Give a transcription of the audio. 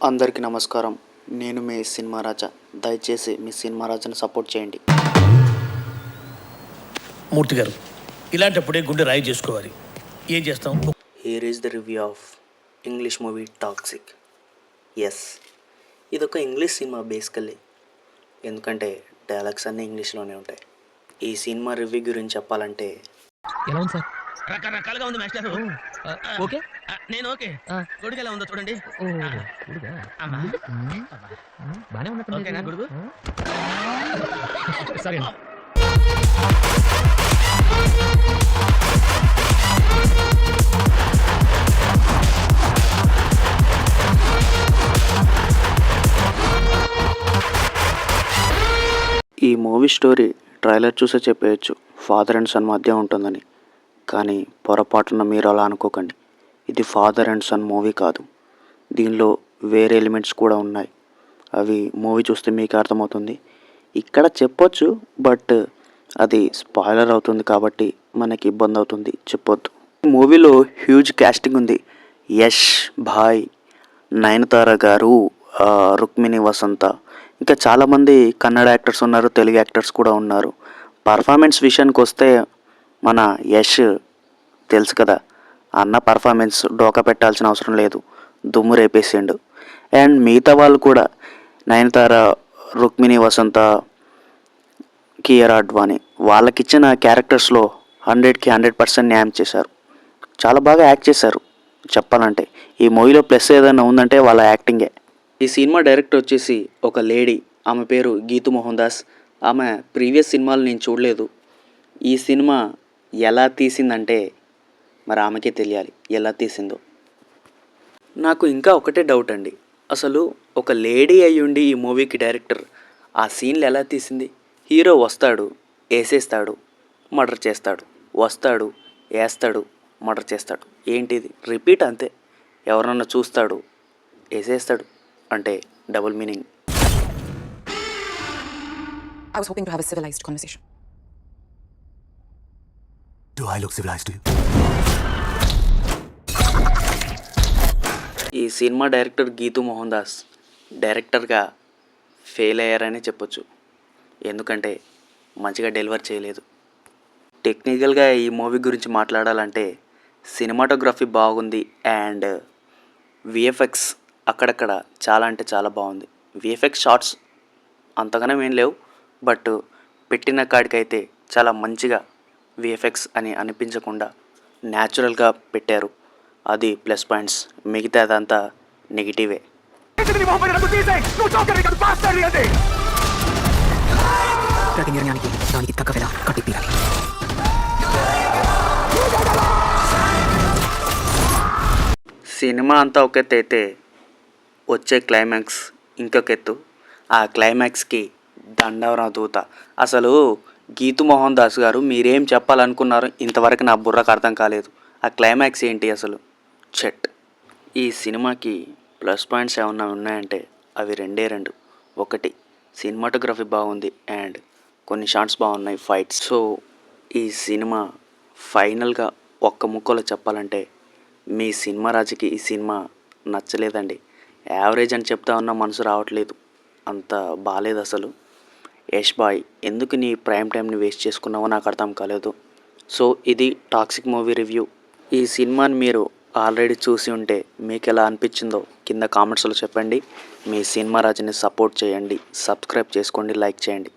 అందరికీ నమస్కారం. నేను మీ సినిమా రాజా. దయచేసి మీ సినిమా రాజాని సపోర్ట్ చేయండి. మూర్తి గారు, ఇలాంటప్పుడే గుండె రాయి చేసుకోవాలి. ఏం చేస్తాం? Here is the review of English movie Toxic. Yes, ఇదొక ఇంగ్లీష్ సినిమా బేసికల్లీ, ఎందుకంటే డైలాగ్స్ అన్నీ ఇంగ్లీష్లోనే ఉంటాయి. ఈ సినిమా రివ్యూ గురించి చెప్పాలంటే ఎలా ఉంది సార్? రకరకాలుగా ఉంది మాస్టర్. ఓకే, నేను ఓకే. గొడుగు ఎలా ఉందో చూడండి. బానే ఓకేనా ఉన్నట్టు. గొడుగు? సరే, ఈ మూవీ స్టోరీ ట్రైలర్ చూసే చెప్పేయచ్చు ఫాదర్ అండ్ సన్ మధ్య ఉంటుందని. కానీ పొరపాటున మీరు అలా అనుకోకండి. ఇది ఫాదర్ అండ్ సన్ మూవీ కాదు. దీనిలో వేరే ఎలిమెంట్స్ కూడా ఉన్నాయి. అవి మూవీ చూస్తే మీకు అర్థమవుతుంది. ఇక్కడ చెప్పొచ్చు, బట్ అది స్పాయిలర్ అవుతుంది కాబట్టి మనకి ఇబ్బంది అవుతుంది, చెప్పొద్దు. మూవీలో హ్యూజ్ కాస్టింగ్ ఉంది. యష్ భాయ్, నయనతార గారు, రుక్మిణి వసంత, ఇంకా చాలామంది కన్నడ యాక్టర్స్ ఉన్నారు, తెలుగు యాక్టర్స్ కూడా ఉన్నారు. పర్ఫార్మెన్స్ విషయానికి వస్తే మన యష్ తెలుసు కదా, అన్న పర్ఫార్మెన్స్ డోకా పెట్టాల్సిన అవసరం లేదు, దుమ్ము రేపేసిండు. అండ్ మిగతా వాళ్ళు కూడా నయనతార, రుక్మిణి వసంత, కియారా అడ్వాణి వాళ్ళకిచ్చిన క్యారెక్టర్స్లో 100కి 100% న్యాయం చేశారు. చాలా బాగా యాక్ట్ చేశారు. చెప్పాలంటే ఈ మూవీలో ప్లస్ ఏదైనా ఉందంటే వాళ్ళ యాక్టింగే. ఈ సినిమా డైరెక్టర్ వచ్చేసి ఒక లేడీ, ఆమె పేరు గీతూ మోహన్ దాస్. ఆమె ప్రీవియస్ సినిమాలు నేను చూడలేదు. ఈ సినిమా ఎలా తీసిందంటే మరి ఆమెకే తెలియాలి ఎలా తీసిందో. నాకు ఇంకా ఒకటే డౌట్ అండి, అసలు ఒక లేడీ అయ్యుండి ఈ మూవీకి డైరెక్టర్ ఆ సీన్లు ఎలా తీసింది? హీరో వస్తాడు, వేసేస్తాడు, మర్డర్ చేస్తాడు, వస్తాడు, వేస్తాడు, మర్డర్ చేస్తాడు. ఏంటిది? రిపీట్ అంతే. ఎవరన్నా చూస్తాడు, వేసేస్తాడు అంటే double meaning. I was hoping to have a civilized conversation. Do I look civilized to you? ఈ సినిమా డైరెక్టర్ గీతూ మోహన్ దాస్ డైరెక్టర్గా ఫెయిల్ అయ్యారని చెప్పొచ్చు. ఎందుకంటే మంచిగా డెలివర్ చేయలేదు. టెక్నికల్గా ఈ మూవీ గురించి మాట్లాడాలంటే సినిమాటోగ్రఫీ బాగుంది అండ్ విఎఫ్ఎక్స్ అక్కడక్కడ చాలా అంటే చాలా బాగుంది. విఎఫ్ఎక్స్ షార్ట్స్ అంతగానే ఏం లేవు, బట్ పెట్టిన కాడికైతే చాలా మంచిగా విఎఫ్ఎక్స్ అని అనిపించకుండా న్యాచురల్గా పెట్టారు. అది ప్లస్ పాయింట్స్. మిగతాదంతా నెగిటివే. ప్రతి నిర్ణయానికి దానికి తగ్గ వెల కట్టి తీరాలి. సినిమా అంతా ఒక ఎత్తు అయితే వచ్చే క్లైమాక్స్ ఇంకొక ఎత్తు. ఆ క్లైమాక్స్కి దండవరం దూత. అసలు గీతూ మోహన్ దాస్ గారు మీరేం చెప్పాలనుకున్నారు ఇంతవరకు నా బుర్రకు అర్థం కాలేదు. ఆ క్లైమాక్స్ ఏంటి అసలు? చెట్. ఈ సినిమాకి ప్లస్ పాయింట్స్ ఏమన్నా ఉన్నాయంటే అవి రెండే రెండు. ఒకటి, సినిమాటోగ్రఫీ బాగుంది అండ్ కొన్ని షాట్స్ బాగున్నాయి, ఫైట్స్. సో ఈ సినిమా ఫైనల్గా ఒక్క ముక్కలో చెప్పాలంటే మీ సినిమా రాజుకి ఈ సినిమా నచ్చలేదండి. యావరేజ్ అని చెప్తా ఉన్నా మనసు రావట్లేదు, అంత బాగాలేదు అసలు. యష్ బాయ్, ఎందుకు నీ ప్రైమ్ టైంని వేస్ట్ చేసుకున్నావో నాకు అర్థం కాలేదు. సో ఇది టాక్సిక్ మూవీ రివ్యూ. ఈ సినిమాని మీరు ఆల్రెడీ చూసి ఉంటే మీకు ఎలా అనిపించిందో కింద కామెంట్స్లో చెప్పండి. మీ సినిమా రాజుని సపోర్ట్ చేయండి, సబ్స్క్రైబ్ చేసుకోండి, లైక్ చేయండి.